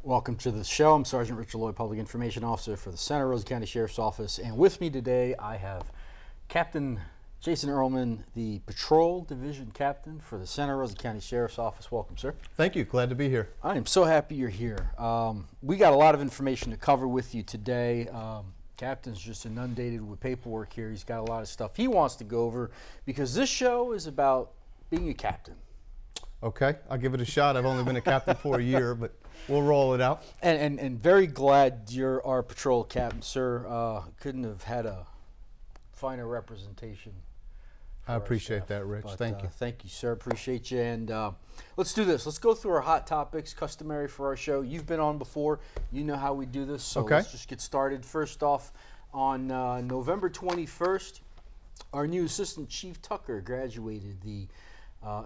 Welcome to the show. I'm Sergeant Richard Lloyd, Public Information Officer for the Santa Rosa County Sheriff's Office. And with me today, I have Captain Jason Earlman, the Patrol Division Captain for the Santa Rosa County Sheriff's Office. Welcome, sir. Thank you. Glad to be here. I am so happy you're here. We got a lot of information to cover with you today. Captain's just inundated with paperwork here. He's got a lot of stuff he wants to go over because this show is about being a captain. Okay, I'll give it a shot. I've only been a captain for a year, but we'll roll it out. And very glad you're our patrol captain, sir. Couldn't have had a finer representation. I appreciate that, Rich. Thank you. Thank you, sir. Appreciate you. And let's do this. Let's go through our hot topics, customary for our show. You've been on before. You know how we do this. So let's just get started. First off, on November 21st, our new Assistant Chief Tucker graduated the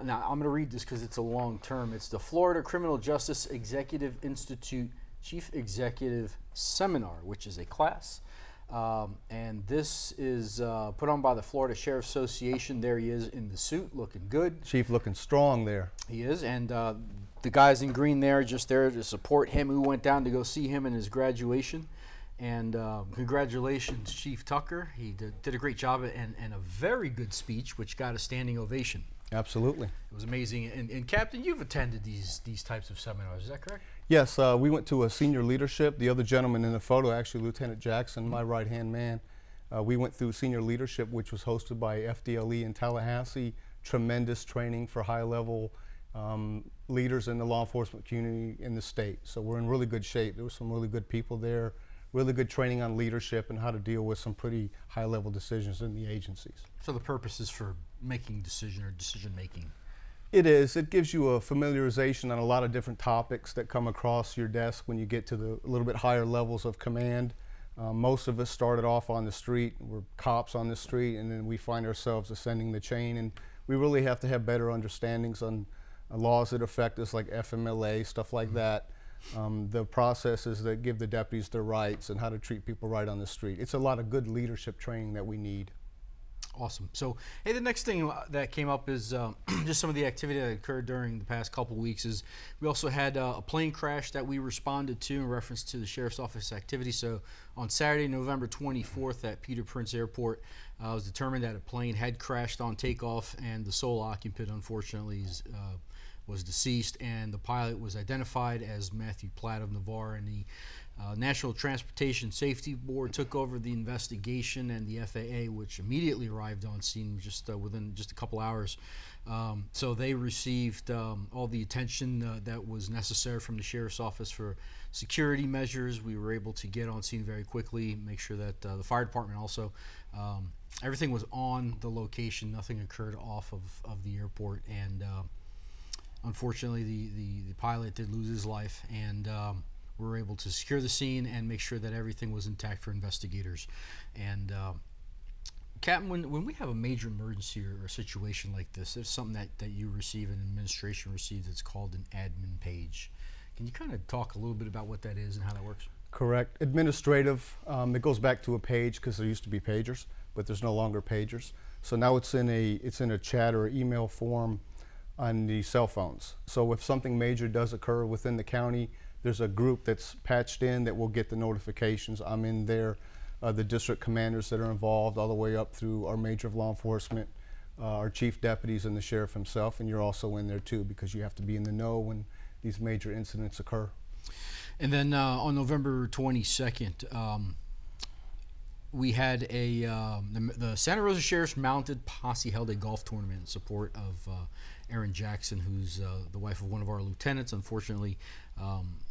now, I'm going to read this because it's a long term. It's the Florida Criminal Justice Executive Institute Chief Executive Seminar, which is a class. And this is put on by the Florida Sheriff's Association. There he is in the suit, looking good. Chief looking strong there. He is. And the guys in green there, just there to support him, who went down to go see him in his graduation. And congratulations, Chief Tucker. He did a great job and a very good speech, which got a standing ovation. Absolutely. It was amazing. And Captain, you've attended these types of seminars, is that correct? Yes, we went to a senior leadership. The other gentleman in the photo, actually Lieutenant Jackson, my right-hand man. We went through senior leadership, which was hosted by FDLE in Tallahassee. Tremendous training for high-level leaders in the law enforcement community in the state. So we're in really good shape. There were some really good people there, really good training on leadership and how to deal with some pretty high-level decisions in the agencies. So the purpose is for making decision-making. It is. It gives you a familiarization on a lot of different topics that come across your desk when you get to the little bit higher levels of command. Most of us started off on the street. We're cops on the street, and then we find ourselves ascending the chain, and we really have to have better understandings on laws that affect us, like FMLA, stuff like that. The processes that give the deputies their rights and how to treat people right on the street. It's a lot of good leadership training that we need. Awesome. So, hey, the next thing that came up is just some of the activity that occurred during the past couple of weeks. Is we also had a plane crash that we responded to in reference to the Sheriff's Office activity. So on Saturday, November 24th at Peter Prince Airport, it was determined that a plane had crashed on takeoff, and the sole occupant, unfortunately, was deceased, and the pilot was identified as Matthew Platt of Navarre, and the National Transportation Safety Board took over the investigation, and the FAA, which immediately arrived on scene just within just a couple hours. So they received all the attention that was necessary from the Sheriff's Office for security measures. We were able to get on scene very quickly, make sure that the fire department also, everything was on the location. Nothing occurred off of the airport, and unfortunately the pilot did lose his life, and we were able to secure the scene and make sure that everything was intact for investigators. And Captain, when we have a major emergency or a situation like this, there's something that you receive and administration receives that's called an admin page. Can you kind of talk a little bit about what that is and how that works? Correct. Administrative, it goes back to a page because there used to be pagers, but there's no longer pagers. So now it's in a chat or email form on the cell phones. So if something major does occur within the county, there's a group that's patched in that will get the notifications. I'm in there, the district commanders that are involved all the way up through our major of law enforcement, our chief deputies, and the sheriff himself, and you're also in there too because you have to be in the know when these major incidents occur. And then on November 22nd, we had the Santa Rosa Sheriff's Mounted Posse held a golf tournament in support of Erin Jackson, who's the wife of one of our lieutenants, unfortunately,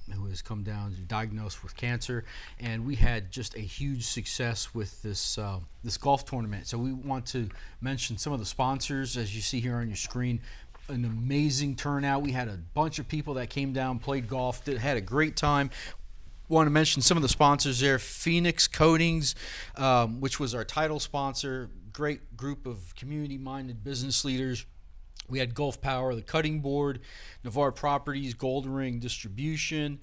who has come down diagnosed with cancer. And we had just a huge success with this golf tournament. So we want to mention some of the sponsors, as you see here on your screen. An amazing turnout. We had a bunch of people that came down, played golf, had a great time. Want to mention some of the sponsors there. Phoenix Coatings, which was our title sponsor. Great group of community-minded business leaders. We had Gulf Power, the Cutting Board, Navarre Properties, Golden Ring Distribution,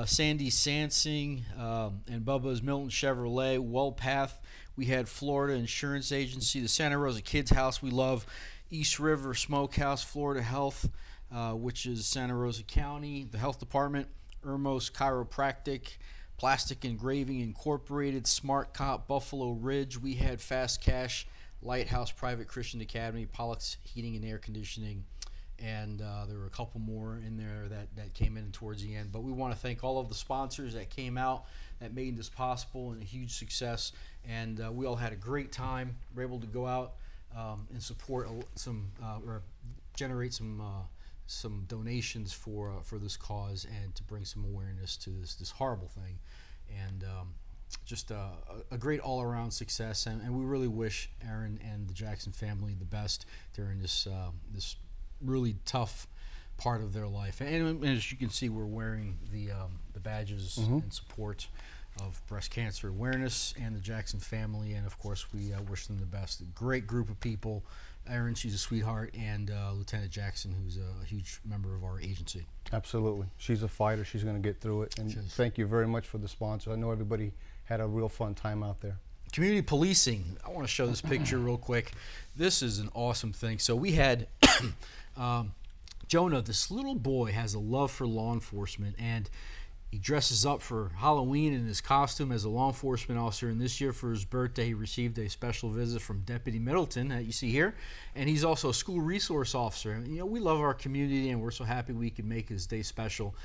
Sandy Sansing, and Bubba's Milton Chevrolet, WellPath. We had Florida Insurance Agency, the Santa Rosa Kids House we love, East River Smokehouse, Florida Health, which is Santa Rosa County, the Health Department, Ermos Chiropractic, Plastic Engraving Incorporated, Smart Cop, Buffalo Ridge. We had Fast Cash, Lighthouse Private Christian Academy, Pollux Heating and Air Conditioning, and there were a couple more in there that came in towards the end. But we want to thank all of the sponsors that came out that made this possible, and a huge success. And we all had a great time. We were able to go out and support or generate some donations for this cause, and to bring some awareness to this horrible thing. And just a great all-around success, and we really wish Aaron and the Jackson family the best during this really tough part of their life. And as you can see, we're wearing the badges in support of breast cancer awareness and the Jackson family, and of course we wish them the best. A great group of people. Aaron, she's a sweetheart, and Lieutenant Jackson, who's a huge member of our agency. Absolutely. She's a fighter. She's going to get through it. And thank you very much for the sponsor. I know everybody had a real fun time out there. Community policing. I want to show this picture real quick. This is an awesome thing. So we had Jonah, this little boy, has a love for law enforcement, and he dresses up for Halloween in his costume as a law enforcement officer. And this year for his birthday, he received a special visit from Deputy Middleton that you see here. And he's also a school resource officer. And, you know, we love our community, and we're so happy we could make his day special.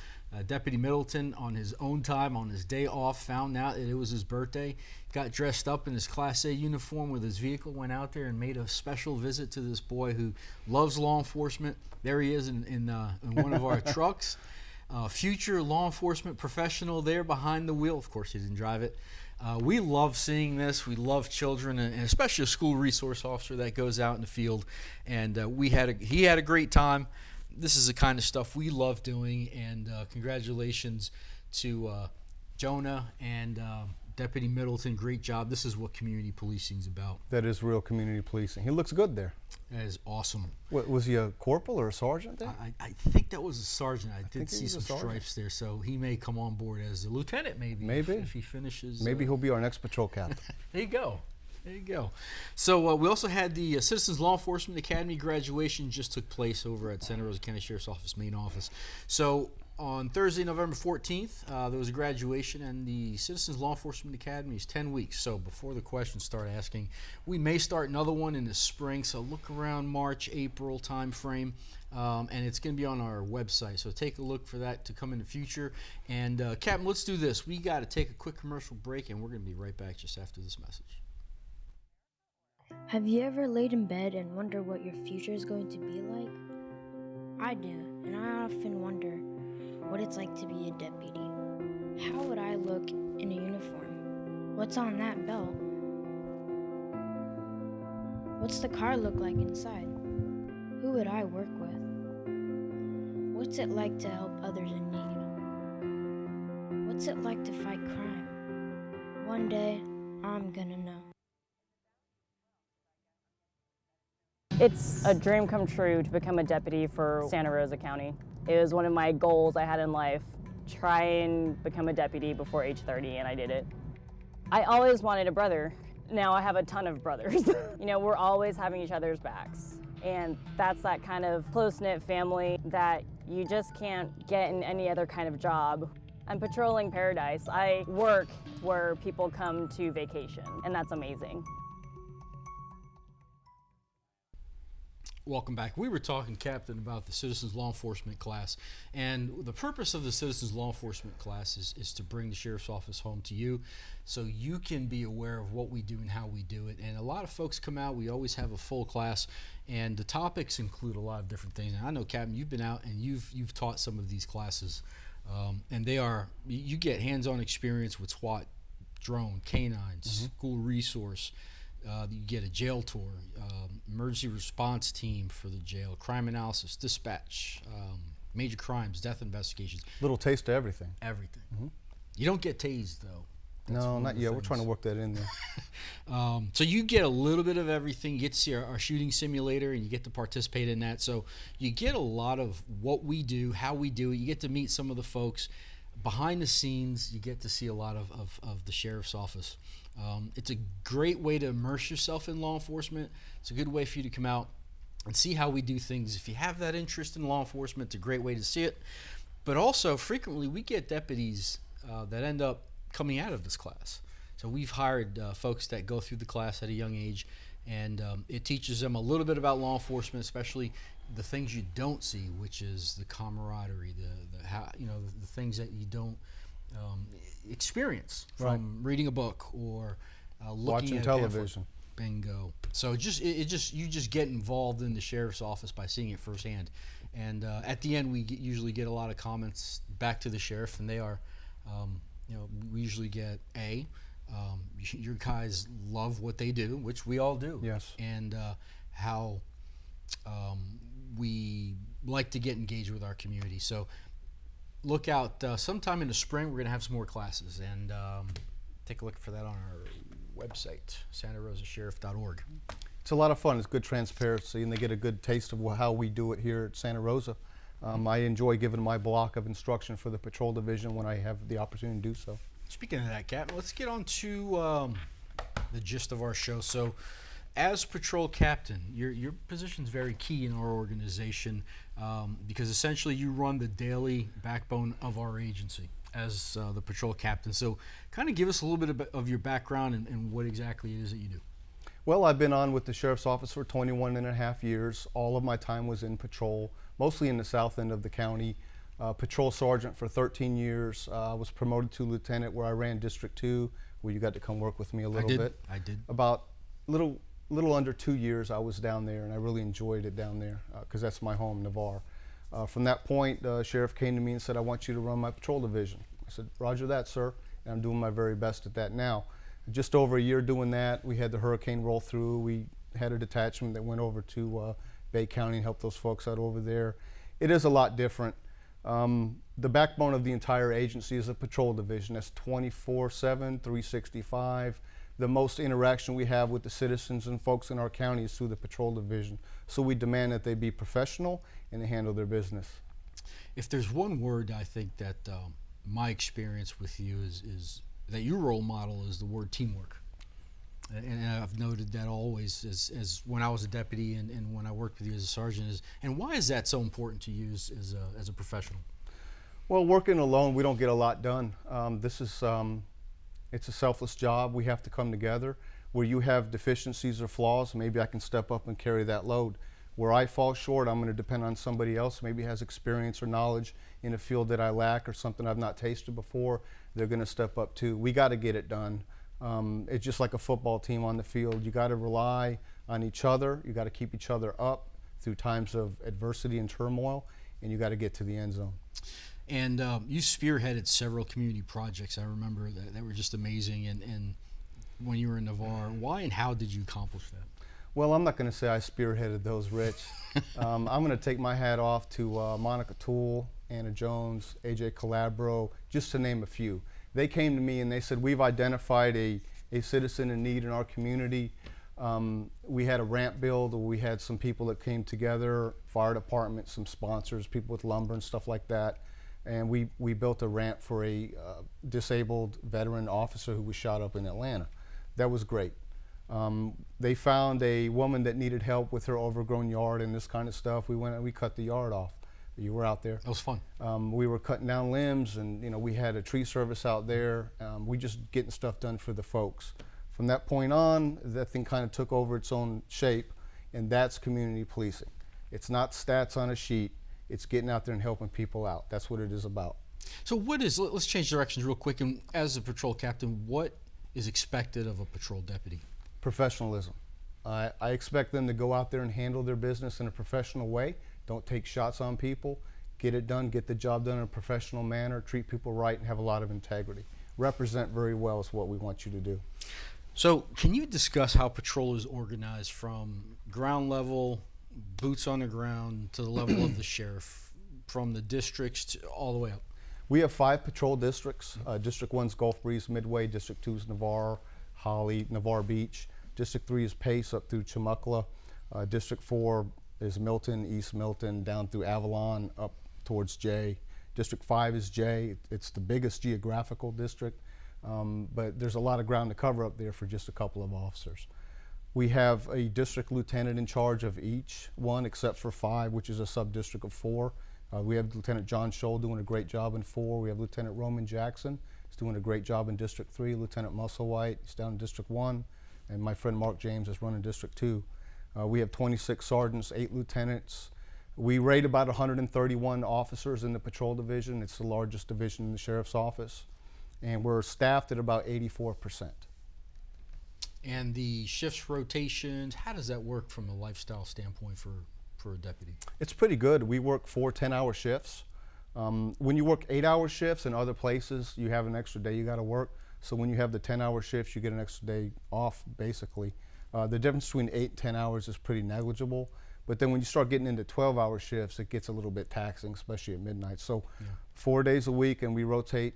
Deputy Middleton, on his own time, on his day off, found out that it was his birthday, got dressed up in his Class A uniform with his vehicle, went out there and made a special visit to this boy who loves law enforcement. There he is in one of our trucks. Future law enforcement professional there behind the wheel. Of course, he didn't drive it. We love seeing this. We love children, and especially a school resource officer that goes out in the field. And he had a great time. This is the kind of stuff we love doing. And congratulations to Jonah and Deputy Middleton. Great job. This is what community policing is about. That is real community policing. He looks good there. That is awesome. What, was he a corporal or a sergeant there? I think that was a sergeant. I did see some stripes there, so he may come on board as a lieutenant, maybe. If he finishes. Maybe he'll be our next patrol captain. There you go. There you go. So we also had the Citizens Law Enforcement Academy graduation just took place over at Santa Rosa County Sheriff's Office main office. So on Thursday, November 14th, there was a graduation, and the Citizens Law Enforcement Academy is 10 weeks. So before the questions start asking, we may start another one in the spring. So look around March, April time frame, and it's going to be on our website. So take a look for that to come in the future. And Captain, let's do this. We got to take a quick commercial break, and we're going to be right back just after this message. Have you ever laid in bed and wonder what your future is going to be like? I do, and I often wonder what it's like to be a deputy. How would I look in a uniform? What's on that belt? What's the car look like inside? Who would I work with? What's it like to help others in need? What's it like to fight crime? One day, I'm gonna know. It's a dream come true to become a deputy for Santa Rosa County. It was one of my goals I had in life, try and become a deputy before age 30, and I did it. I always wanted a brother. Now I have a ton of brothers. You know, we're always having each other's backs. And that's that kind of close-knit family that you just can't get in any other kind of job. I'm patrolling paradise. I work where people come to vacation, and that's amazing. Welcome back. We were talking, Captain, about the Citizens Law Enforcement class, and the purpose of the Citizens Law Enforcement class is to bring the Sheriff's Office home to you so you can be aware of what we do and how we do it. And a lot of folks come out. We always have a full class, and the topics include a lot of different things. And I know, Captain, you've been out and you've taught some of these classes, and you get hands-on experience with SWAT, drone, canines, school resource. You get a jail tour, emergency response team for the jail, crime analysis, dispatch, major crimes, death investigations. Little taste of everything. Everything. You don't get tased, though. That's no, not yet. We're trying to work that in there. So you get a little bit of everything. You get to see our shooting simulator, and you get to participate in that. So you get a lot of what we do, how we do it. You get to meet some of the folks behind the scenes. You get to see a lot of the Sheriff's Office. It's a great way to immerse yourself in law enforcement. It's a good way for you to come out and see how we do things. If you have that interest in law enforcement, it's a great way to see it. But also, frequently, we get deputies that end up coming out of this class. So we've hired folks that go through the class at a young age, and it teaches them a little bit about law enforcement, especially the things you don't see, which is the camaraderie, the how, the things that you don't experience from reading a book or looking watching at television. Bingo. So you just get involved in the sheriff's office by seeing it firsthand, and at the end we usually get a lot of comments back to the sheriff, and they are, we usually get your guys love what they do, which we all do. Yes. And how we like to get engaged with our community. So look out sometime in the spring. We're going to have some more classes, and take a look for that on our website, santarosasheriff.org. It's a lot of fun. It's good transparency, and they get a good taste of how we do it here at Santa Rosa. I enjoy giving my block of instruction for the patrol division when I have the opportunity to do so. Speaking of that, Captain, let's get on to the gist of our show. So, as patrol captain, your position is very key in our organization because essentially you run the daily backbone of our agency as the patrol captain. So, kind of give us a little bit of your background and what exactly it is that you do. Well, I've been on with the Sheriff's Office for 21.5 years. All of my time was in patrol, mostly in the south end of the county. Patrol sergeant for 13 years. I was promoted to lieutenant where I ran District 2, where you got to come work with me a little bit. I did. About little under 2 years I was down there, and I really enjoyed it down there because that's my home, Navarre. From that point, the sheriff came to me and said, I want you to run my patrol division. I said, Roger that, sir, and I'm doing my very best at that now. Just over a year doing that, we had the hurricane roll through. We had a detachment that went over to Bay County and helped those folks out over there. It is a lot different. The backbone of the entire agency is a patrol division. That's 24/7, 365. The most interaction we have with the citizens and folks in our county is through the patrol division. So we demand that they be professional and they handle their business. If there's one word I think that my experience with you is that your role model is the word teamwork. And I've noted that always as when I was a deputy and when I worked with you as a sergeant. And why is that so important to you as a professional? Well, working alone, we don't get a lot done. It's a selfless job. We have to come together. Where you have deficiencies or flaws, maybe I can step up and carry that load. Where I fall short, I'm going to depend on somebody else, maybe has experience or knowledge in a field that I lack or something I've not tasted before. They're going to step up too. We got to get it done. It's just like a football team on the field. You got to rely on each other. You got to keep each other up through times of adversity and turmoil, and you got to get to the end zone. And you spearheaded several community projects. I remember that were just amazing. And when you were in Navarre, why and how did you accomplish that? Well, I'm not going to say I spearheaded those, Rich. I'm going to take my hat off to Monica Toole, Anna Jones, AJ Calabro, just to name a few. They came to me and they said, we've identified a citizen in need in our community. We had a ramp build where we had some people that came together, fire department, some sponsors, people with lumber and stuff like that. And we built a ramp for a disabled veteran officer who was shot up in Atlanta. That was great. They found a woman that needed help with her overgrown yard and this kind of stuff. We went and we cut the yard off. You were out there. That was fun. We were cutting down limbs, and we had a tree service out there. We just getting stuff done for the folks. From that point on, that thing kind of took over its own shape, and that's community policing. It's not stats on a sheet. It's getting out there and helping people out. That's what it is about. So let's change directions real quick. And as a patrol captain, what is expected of a patrol deputy? Professionalism. I expect them to go out there and handle their business in a professional way. Don't take shots on people. Get it done, get the job done in a professional manner, treat people right, and have a lot of integrity. Represent very well is what we want you to do. So can you discuss how patrol is organized from ground level, boots on the ground, to the level of the sheriff, from the districts all the way up? We have 5 patrol districts. District 1's Gulf Breeze, Midway. District 2 is Navarre, Holly, Navarre Beach. District 3 is Pace up through Chumuckla. District 4 is Milton, East Milton, down through Avalon, up towards Jay. District 5 is Jay. It's the biggest geographical district, but there's a lot of ground to cover up there for just a couple of officers. We have a district lieutenant in charge of each one, except for 5, which is a sub-district of 4. We have Lieutenant John Scholl doing a great job in 4. We have Lieutenant Roman Jackson. He's doing a great job in District 3. Lieutenant Musselwhite, he's down in District 1. And my friend Mark James is running District 2. We have 26 sergeants, 8 lieutenants. We rate about 131 officers in the patrol division. It's the largest division in the sheriff's office. And we're staffed at about 84%. And the shifts rotations, how does that work from a lifestyle standpoint for a deputy? It's pretty good. We work 4 10-hour shifts. When you work 8-hour shifts in other places, you have an extra day you got to work. So when you have the 10-hour shifts, you get an extra day off, basically. The difference between 8 and 10 hours is pretty negligible. But then when you start getting into 12-hour shifts, it gets a little bit taxing, especially at midnight. So 4 days a week, and we rotate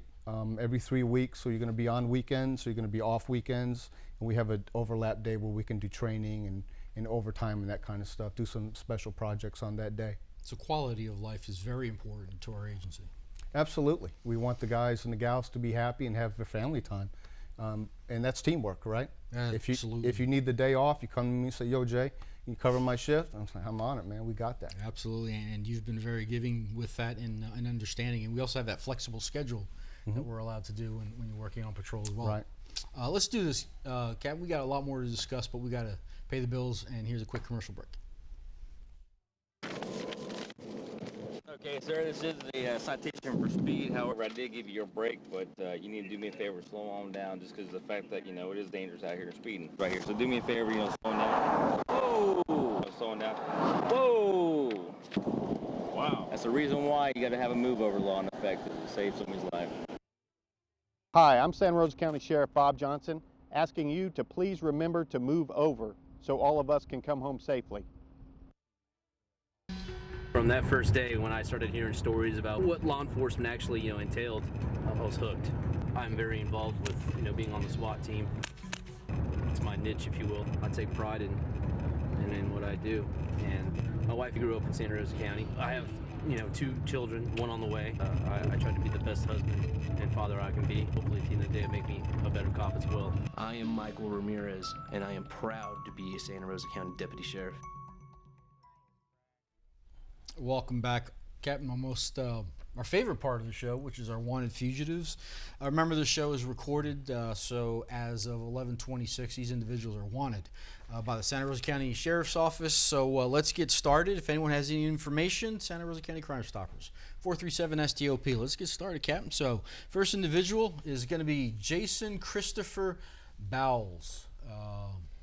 every 3 weeks. So you're going to be on weekends, so you're going to be off weekends. And we have an overlap day where we can do training and overtime and that kind of stuff, do some special projects on that day. So quality of life is very important to our agency. Absolutely. We want the guys and the gals to be happy and have their family time. And that's teamwork, right? Absolutely. If you need the day off, you come to me and say, yo, Jay, you cover my shift? I'm like, I'm on it, man. We got that. Absolutely, and you've been very giving with that and understanding. And we also have that flexible schedule that we're allowed to do when you're working on patrol as well. Right. Let's do this, Cap. We got a lot more to discuss, but we got to pay the bills, and here's a quick commercial break. Okay, sir, this is the citation for speed. However, I did give you your break, but you need to do me a favor, slow on down, just because of the fact that, you know, it is dangerous out here speeding right here. So do me a favor, you know, slowing down. Whoa! Slowing down. Whoa! Wow. That's the reason why you got to have a move over law in effect to save somebody's life. Hi, I'm Santa Rosa County Sheriff Bob Johnson, asking you to please remember to move over so all of us can come home safely. From that first day when I started hearing stories about what law enforcement actually, you know, entailed, I was hooked. I'm very involved with, you know, being on the SWAT team. It's my niche, if you will. I take pride in what I do. And my wife grew up in Santa Rosa County. I have, you know, 2 children, 1 on the way. I try to be the best husband and father I can be. Hopefully at the end of the day it make me a better cop as well. I am Michael Ramirez, and I am proud to be a Santa Rosa County Deputy Sheriff. Welcome back, Captain. Almost our favorite part of the show, which is our wanted fugitives. Remember, the show is recorded, so as of 11/26, these individuals are wanted by the Santa Rosa County Sheriff's Office. So let's get started. If anyone has any information, Santa Rosa County Crime Stoppers, 437-STOP. Let's get started, Captain. So first individual is going to be Jason Christopher Bowles.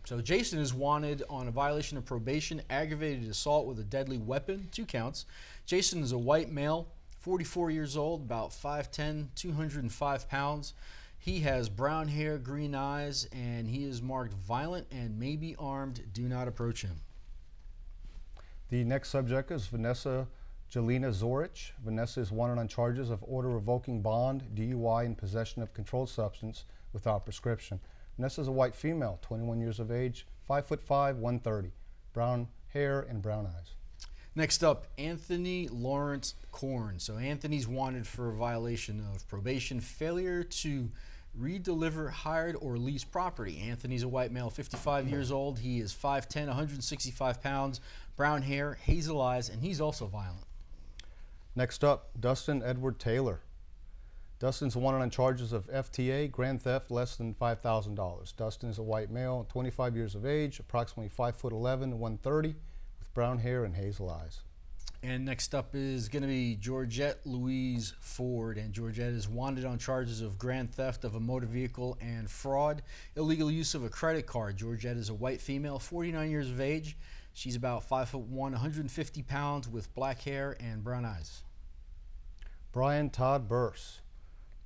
So Jason is wanted on a violation of probation, aggravated assault with a deadly weapon, 2 counts. Jason is a white male, 44 years old, about 5'10", 205 pounds. He has brown hair, green eyes, and he is marked violent and may be armed. Do not approach him. The next subject is Vanessa Jelena Zorich. Vanessa is wanted on charges of order revoking bond, DUI, and possession of controlled substance without prescription. Vanessa is a white female, 21 years of age, 5'5", 130, brown hair and brown eyes. Next up, Anthony Lawrence Korn. So Anthony's wanted for a violation of probation, failure to redeliver hired or leased property. Anthony's a white male, 55 years old. He is 5'10", 165 pounds, brown hair, hazel eyes, and he's also violent. Next up, Dustin Edward Taylor. Dustin's wanted on charges of FTA, grand theft, less than $5,000. Dustin is a white male, 25 years of age, approximately 5'11", 130, with brown hair and hazel eyes. And next up is going to be Georgette Louise Ford. And Georgette is wanted on charges of grand theft of a motor vehicle and fraud, illegal use of a credit card. Georgette is a white female, 49 years of age. She's about 5'1", 150 pounds, with black hair and brown eyes. Brian Todd Burse.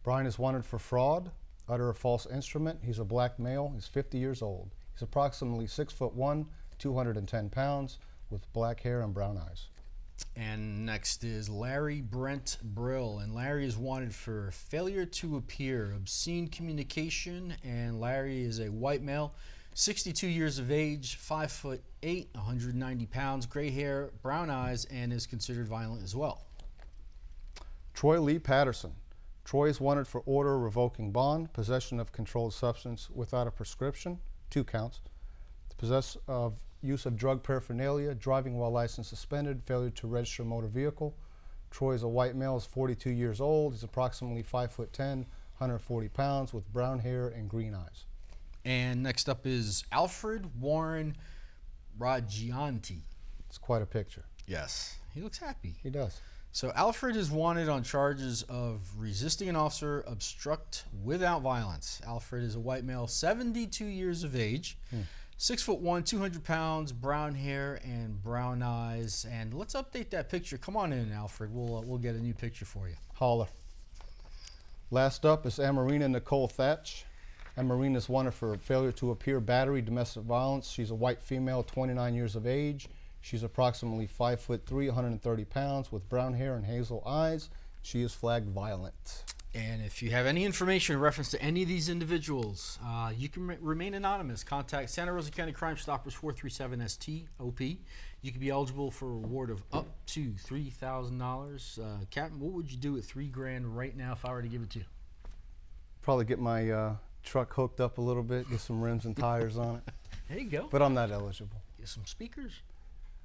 Brian is wanted for fraud, utter a false instrument. He's a black male. He's 50 years old. He's approximately 6'1", 210 pounds, with black hair and brown eyes. And next is Larry Brent Brill. And Larry is wanted for failure to appear, obscene communication. And Larry is a white male, 62 years of age, 5'8", 190 pounds, gray hair, brown eyes, and is considered violent as well. Troy Lee Patterson. Troy is wanted for order revoking bond, possession of controlled substance without a prescription, 2 counts, possess of use of drug paraphernalia, driving while license suspended, failure to register a motor vehicle, Troy is a white male, is 42 years old. He's approximately 5'10", 140 pounds, with brown hair and green eyes. And next up is Alfred Warren Raggianti. It's quite a picture. Yes, he looks happy. He does. So Alfred is wanted on charges of resisting an officer, obstruct without violence. Alfred is a white male, 72 years of age, 6'1", 200 pounds, brown hair and brown eyes. And let's update that picture. Come on in, Alfred. We'll get a new picture for you. Holler. Last up is Amarina Nicole Thatch. Amarina is wanted for failure to appear, battery, domestic violence. She's a white female, 29 years of age. She's approximately 5'3", 130 pounds, with brown hair and hazel eyes. She is flagged violent. And if you have any information in reference to any of these individuals, you can remain anonymous. Contact Santa Rosa County Crime Stoppers 437-STOP. You can be eligible for a reward of up to $3,000. Captain, what would you do with $3,000 right now if I were to give it to you? Probably get my truck hooked up a little bit, get some rims and tires on it. There you go. But I'm not eligible. Get some speakers.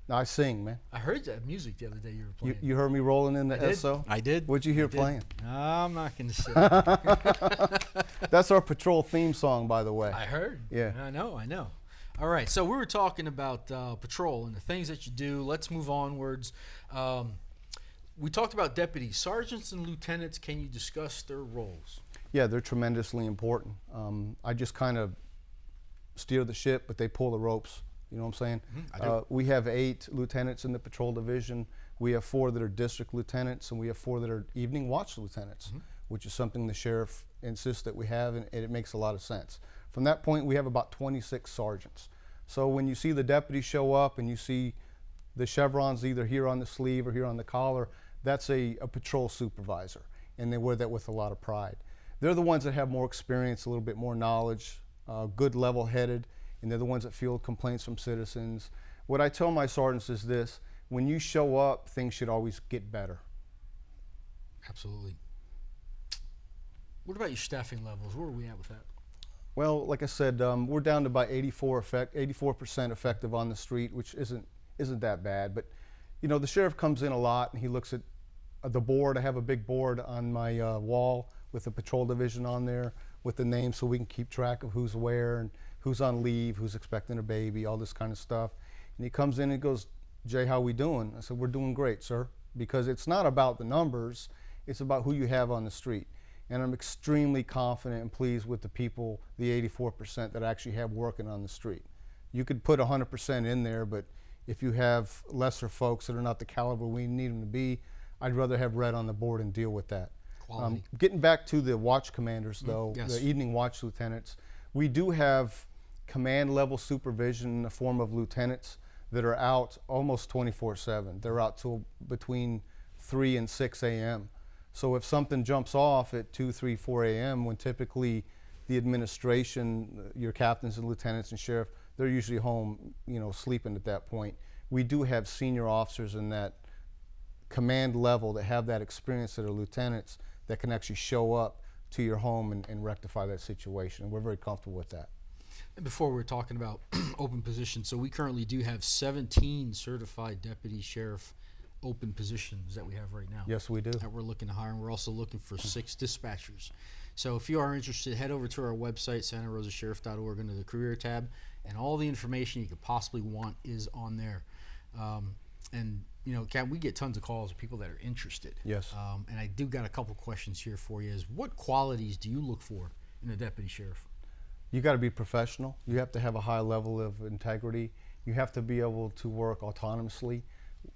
No, I sing, man. I heard that music the other day you were playing. You heard me rolling in the SO? I did. What'd you hear playing? I'm not going to say. That's our patrol theme song, by the way. I heard. Yeah. I know. All right, so we were talking about patrol and the things that you do. Let's move onwards. We talked about deputies. Sergeants and lieutenants, can you discuss their roles? Yeah, they're tremendously important. I just kind of steer the ship, but they pull the ropes. You know what I'm saying? I do. We have 8 lieutenants in the patrol division. We have 4 that are district lieutenants, and we have 4 that are evening watch lieutenants, which is something the sheriff insists that we have, and it makes a lot of sense. From that point, we have about 26 sergeants. So when you see the deputies show up and you see the chevrons either here on the sleeve or here on the collar, that's a patrol supervisor, and they wear that with a lot of pride. They're the ones that have more experience, a little bit more knowledge, good level-headed, and they're the ones that field complaints from citizens. What I tell my sergeants is this: when you show up, things should always get better. Absolutely. What about your staffing levels? Where are we at with that? Well, like I said, we're down to about 84% effective on the street, which isn't that bad. But you know, the sheriff comes in a lot and he looks at the board. I have a big board on my wall with the patrol division on there with the names, so we can keep track of who's where and who's on leave, who's expecting a baby, all this kind of stuff. And he comes in and goes, "Jay, how we doing?" I said, "We're doing great, sir," because it's not about the numbers, it's about who you have on the street. And I'm extremely confident and pleased with the people, the 84% that actually have working on the street. You could put 100% in there, but if you have lesser folks that are not the caliber we need them to be, I'd rather have red on the board and deal with that. Getting back to the watch commanders, though, yes. the evening watch lieutenants, we do have command level supervision in the form of lieutenants that are out almost 24/7. They're out till between 3 and 6 a.m. So if something jumps off at 2, 3, 4 a.m., when typically the administration, your captains and lieutenants and sheriff, they're usually home, you know, sleeping at that point. We do have senior officers in that command level that have that experience that are lieutenants that can actually show up to your home and rectify that situation. And we're very comfortable with that. And before we were talking about open positions, so we currently do have 17 certified deputy sheriff open positions that we have right now. Yes, we do. That we're looking to hire, and we're also looking for 6 dispatchers. So if you are interested, head over to our website, santarosasheriff.org, under the career tab, and all the information you could possibly want is on there. And you know, Kat, we get tons of calls of people that are interested. Yes. And I do got a couple questions here for you. Is what qualities do you look for in a deputy sheriff? You got to be professional. You have to have a high level of integrity. You have to be able to work autonomously.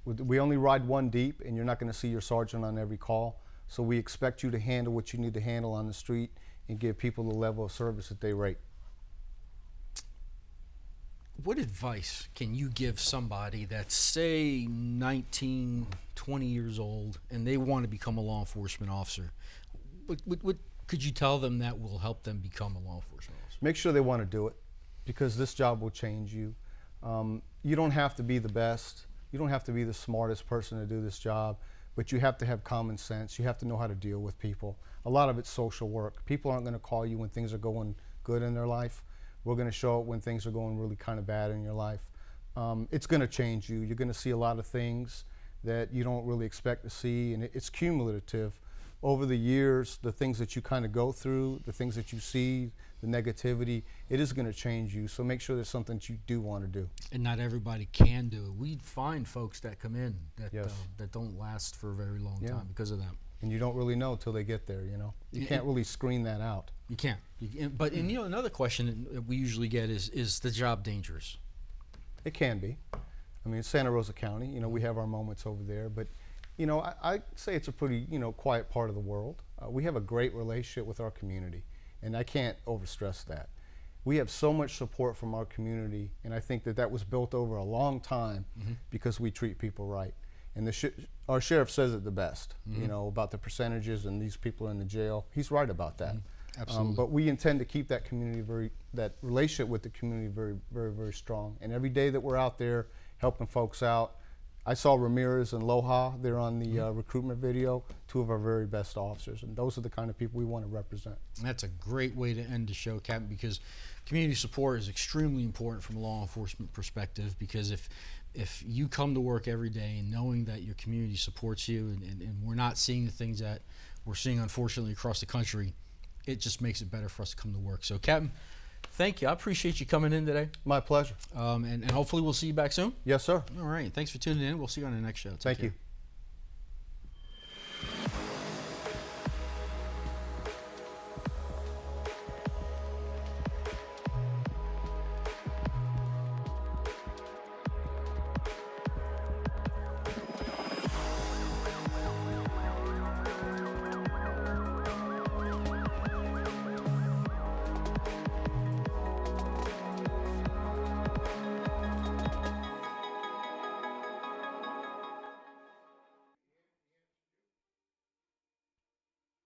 We only ride one deep, and you're not going to see your sergeant on every call. So we expect you to handle what you need to handle on the street and give people the level of service that they rate. What advice can you give somebody that's, say, 19, 20 years old, and they want to become a law enforcement officer? What could you tell them that will help them become a law enforcement officer? Make sure they want to do it, because this job will change you. You don't have to be the best. You don't have to be the smartest person to do this job, but you have to have common sense. You have to know how to deal with people. A lot of it's social work. People aren't going to call you when things are going good in their life. We're going to show up when things are going really kind of bad in your life. It's going to change you. You're going to see a lot of things that you don't really expect to see, and it's cumulative. Over the years, the things that you kind of go through, the things that you see, the negativity, it is going to change you. So make sure there's something that you do want to do. And not everybody can do it. We find folks that come in that Yes. that don't last for a very long Yeah. time because of that. And you don't really know till they get there, you know. You can't really screen that out. You can't. But and, you know, another question that we usually get is the job dangerous? It can be. I mean, Santa Rosa County, you know, we have our moments over there, but you know, I say it's a pretty, you know, quiet part of the world. We have a great relationship with our community, and I can't overstress that. We have so much support from our community, and I think that that was built over a long time because we treat people right. And our sheriff says it the best, you know, about the percentages and these people in the jail. He's right about that. Absolutely. But we intend to keep that community that relationship with the community very, very, very strong. And every day that we're out there helping folks out, I saw Ramirez and Loja there on the recruitment video, two of our very best officers, and those are the kind of people we want to represent. And that's a great way to end the show, Captain, because community support is extremely important from a law enforcement perspective, because if you come to work every day knowing that your community supports you, and we're not seeing the things that we're seeing unfortunately across the country, it just makes it better for us to come to work. So, Captain, thank you. I appreciate you coming in today. My pleasure. And hopefully we'll see you back soon. Yes, sir. All right. Thanks for tuning in. We'll see you on the next show. Take Thank care. you.